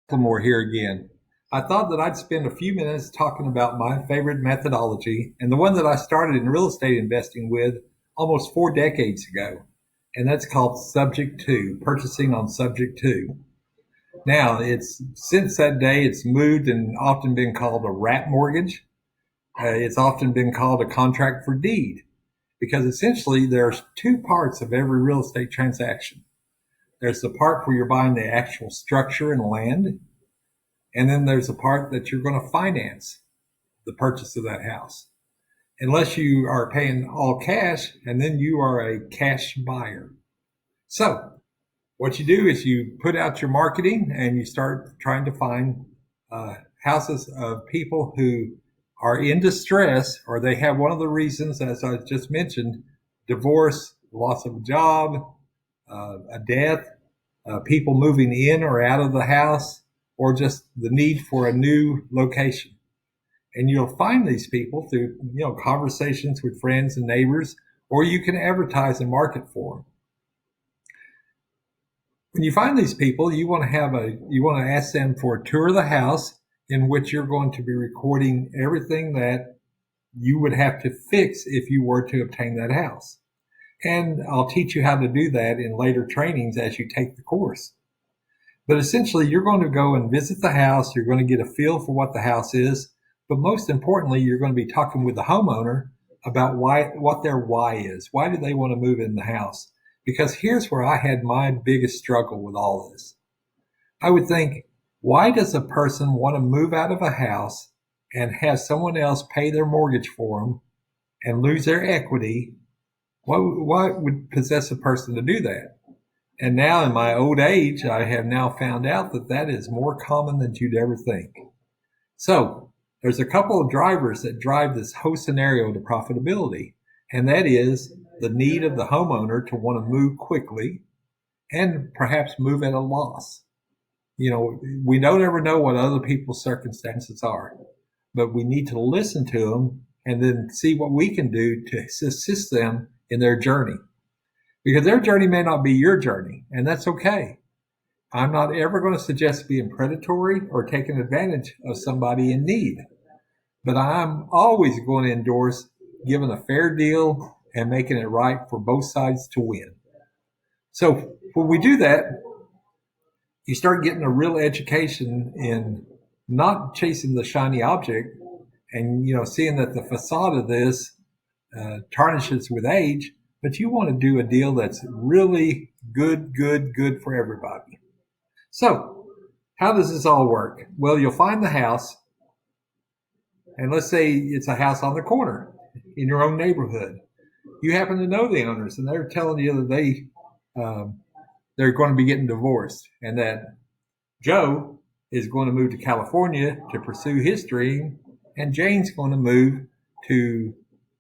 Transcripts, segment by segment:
McLemore here again. I thought that I'd spend a few minutes talking about my favorite methodology and the one that I started in real estate investing with almost 4 decades ago. And that's called Subject 2, purchasing on Subject 2. Now, it's since that day, it's moved and often been called a wrap mortgage. It's often been called a contract for deed because essentially there's two parts of every real estate transaction. There's the part where you're buying the actual structure and land, and then there's a part that you're going to finance the purchase of that house. Unless you are paying all cash, and then you are a cash buyer. So what you do is you put out your marketing and you start trying to find houses of people who are in distress, or they have one of the reasons, as I just mentioned, divorce, loss of a job, a death, people moving in or out of the house, or just the need for a new location. And you'll find these people through, conversations with friends and neighbors, or you can advertise and market for them. When you find these people, you want to ask them for a tour of the house in which you're going to be recording everything that you would have to fix if you were to obtain that house. And I'll teach you how to do that in later trainings as you take the course. But essentially, you're going to go and visit the house. You're going to get a feel for what the house is. But most importantly, you're going to be talking with the homeowner about what their why is. Why do they want to move in the house? Because here's where I had my biggest struggle with all this. I would think, why does a person want to move out of a house and have someone else pay their mortgage for them and lose their equity? Why would possess a person to do that? And now in my old age, I have now found out that that is more common than you'd ever think. So there's a couple of drivers that drive this whole scenario to profitability. And that is the need of the homeowner to want to move quickly and perhaps move at a loss. We don't ever know what other people's circumstances are, but we need to listen to them and then see what we can do to assist them in their journey. Because their journey may not be your journey, and that's okay. I'm not ever going to suggest being predatory or taking advantage of somebody in need. But I'm always going to endorse giving a fair deal and making it right for both sides to win. So when we do that, you start getting a real education in not chasing the shiny object and, seeing that the facade of this tarnishes with age, but you want to do a deal that's really good for everybody. So how does this all work? Well, you'll find the house, and let's say it's a house on the corner in your own neighborhood. You happen to know the owners, and they're telling you that they're going to be getting divorced, and that Joe is going to move to California to pursue his dream, and Jane's going to move to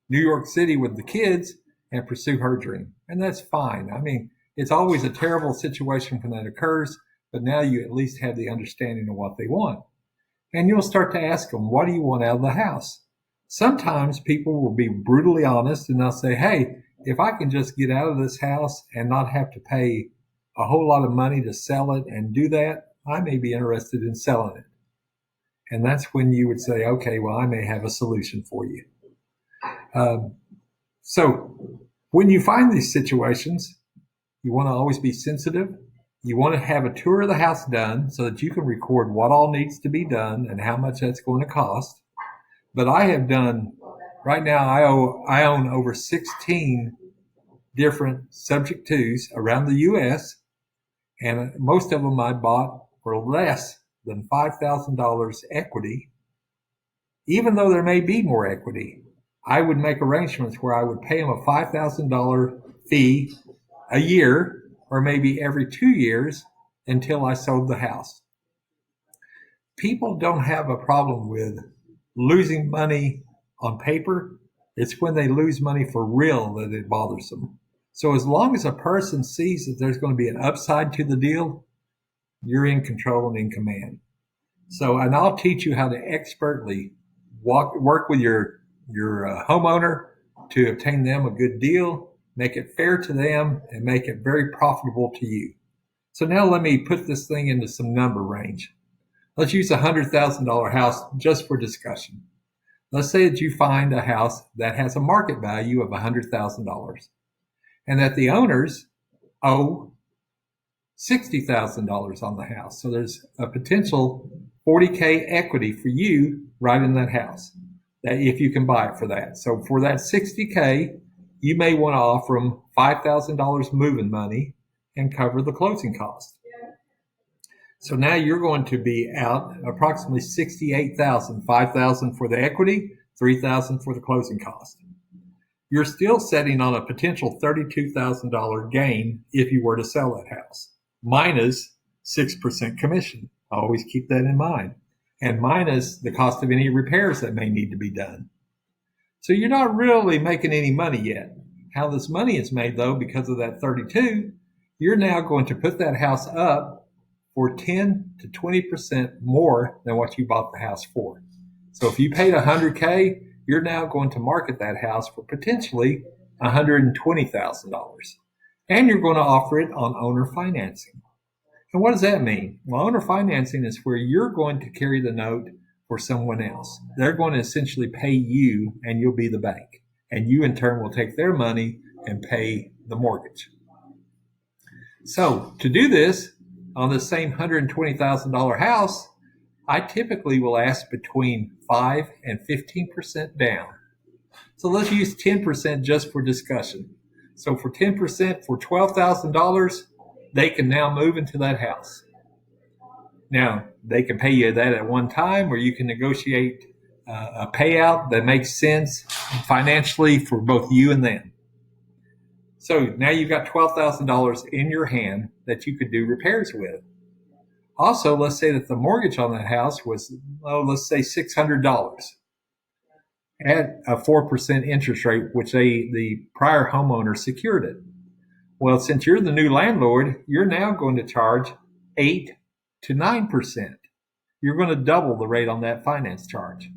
New York City with the kids and pursue her dream. And that's fine. I mean, it's always a terrible situation when that occurs, but now you at least have the understanding of what they want. And you'll start to ask them, what do you want out of the house? Sometimes people will be brutally honest and they'll say, hey, if I can just get out of this house and not have to pay a whole lot of money to sell it and do that, I may be interested in selling it. And that's when you would say, okay, well, I may have a solution for you. So when you find these situations, you want to always be sensitive. You want to have a tour of the house done so that you can record what all needs to be done and how much that's going to cost. But I have done, right now, I own over 16 different Subject 2s around the U.S., and most of them I bought for less than $5,000 equity. Even though there may be more equity, I would make arrangements where I would pay them a $5,000 fee a year or maybe every 2 years until I sold the house. People don't have a problem with losing money on paper. It's when they lose money for real that it bothers them. So as long as a person sees that there's going to be an upside to the deal, you're in control and in command. So, and I'll teach you how to expertly work with your homeowner to obtain them a good deal, make it fair to them, and make it very profitable to you. So now let me put this thing into some number range. Let's use a $100,000 house just for discussion. Let's say that you find a house that has a market value of $100,000 and that the owners owe $60,000 on the house. So there's a potential $40K equity for you right in that house, that if you can buy it for that. So for that $60K, you may want to offer them $5,000 moving money and cover the closing cost. So now you're going to be out approximately $68,000, $5,000 for the equity, $3,000 for the closing cost. You're still sitting on a potential $32,000 gain if you were to sell that house, minus 6% commission. Always keep that in mind. And minus the cost of any repairs that may need to be done. So you're not really making any money yet. How this money is made, though, because of that 32, you're now going to put that house up for 10 to 20% more than what you bought the house for. So if you paid $100K, you're now going to market that house for potentially $120,000. And you're going to offer it on owner financing. And what does that mean? Well, owner financing is where you're going to carry the note for someone else. They're going to essentially pay you, and you'll be the bank. And you, in turn, will take their money and pay the mortgage. So to do this, on the same $120,000 house, I typically will ask between 5 and 15% down. So let's use 10% just for discussion. So for 10%, for $12,000, they can now move into that house. Now, they can pay you that at one time, or you can negotiate a payout that makes sense financially for both you and them. So now you've got $12,000 in your hand that you could do repairs with. Also, let's say that the mortgage on that house was, let's say $600 at a 4% interest rate, which the prior homeowner secured it. Well, since you're the new landlord, you're now going to charge 8 to 9%. You're going to double the rate on that finance charge.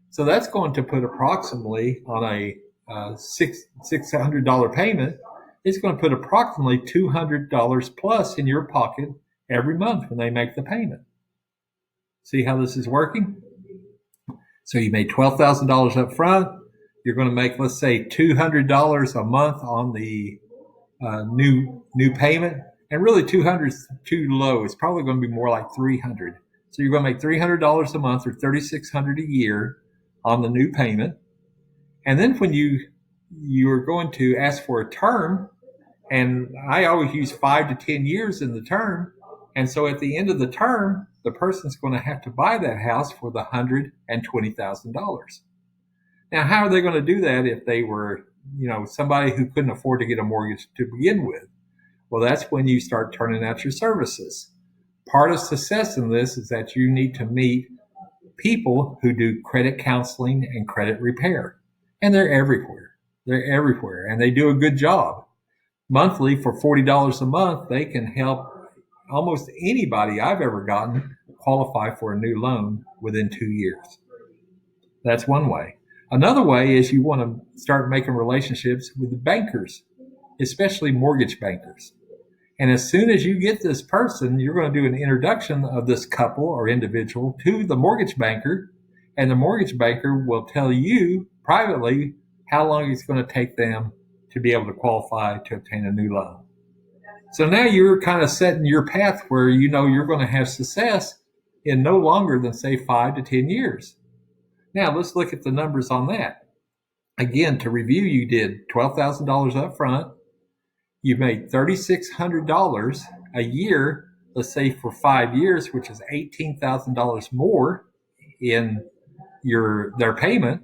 So that's going to put approximately on a $600 payment, it's going to put approximately $200 plus in your pocket every month when they make the payment. See how this is working? So you made $12,000 up front. You're going to make, let's say, $200 a month on the new payment. And really 200 is too low. It's probably going to be more like 300. So you're going to make $300 a month or $3,600 a year on the new payment. And then when you're going to ask for a term, and I always use 5 to 10 years in the term. And so at the end of the term, the person's going to have to buy that house for the $120,000. Now, how are they going to do that if they were, somebody who couldn't afford to get a mortgage to begin with? Well, that's when you start turning out your services. Part of success in this is that you need to meet people who do credit counseling and credit repair. And they're everywhere. They're everywhere. And they do a good job. Monthly, for $40 a month, they can help almost anybody I've ever gotten qualify for a new loan within 2 years. That's one way. Another way is you want to start making relationships with the bankers, especially mortgage bankers. And as soon as you get this person, you're going to do an introduction of this couple or individual to the mortgage banker, and the mortgage banker will tell you privately how long it's going to take them to be able to qualify to obtain a new loan. So now you're kind of setting your path where you're going to have success in no longer than, say, 5 to 10 years. Now let's look at the numbers on that. Again, to review, you did $12,000 up front. You made $3,600 a year, let's say for 5 years, which is $18,000 more in their payment.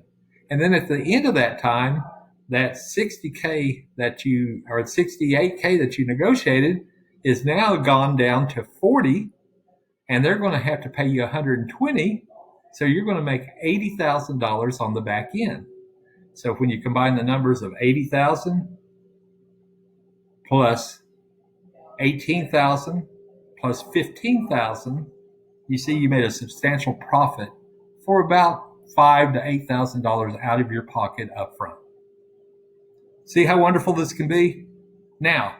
And then at the end of that time, that $68K that you negotiated is now gone down to $40, and they're going to have to pay you $120. So you're going to make $80,000 on the back end. So when you combine the numbers of $80,000 plus $18,000 plus $15,000, you see you made a substantial profit for about $5,000 to $8,000 out of your pocket up front. See how wonderful this can be? Now,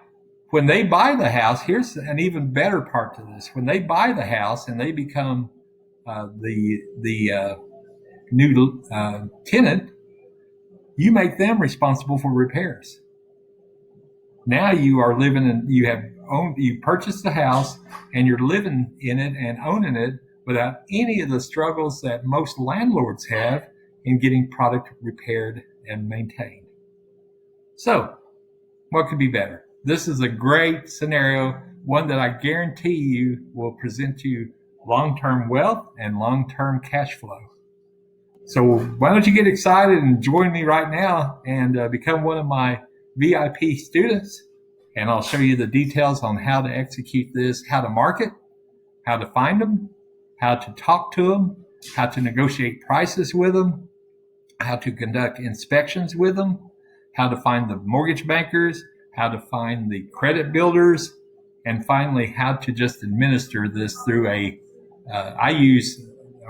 when they buy the house, here's an even better part to this. When they buy the house and they become the new tenant, you make them responsible for repairs. Now you are living in, you purchased the house and you're living in it and owning it without any of the struggles that most landlords have in getting product repaired and maintained. So, what could be better? This is a great scenario, one that I guarantee you will present you long-term wealth and long-term cash flow. So why don't you get excited and join me right now and become one of my VIP students, and I'll show you the details on how to execute this, how to market, how to find them, how to talk to them, how to negotiate prices with them, how to conduct inspections with them, how to find the mortgage bankers, how to find the credit builders, and finally how to just administer this through I use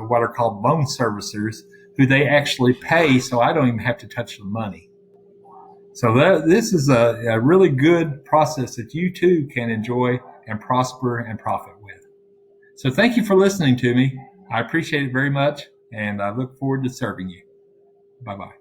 what are called loan servicers, who they actually pay, so I don't even have to touch the money. So this is a really good process that you too can enjoy and prosper and profit with. So thank you for listening to me. I appreciate it very much, and I look forward to serving you. Bye-bye.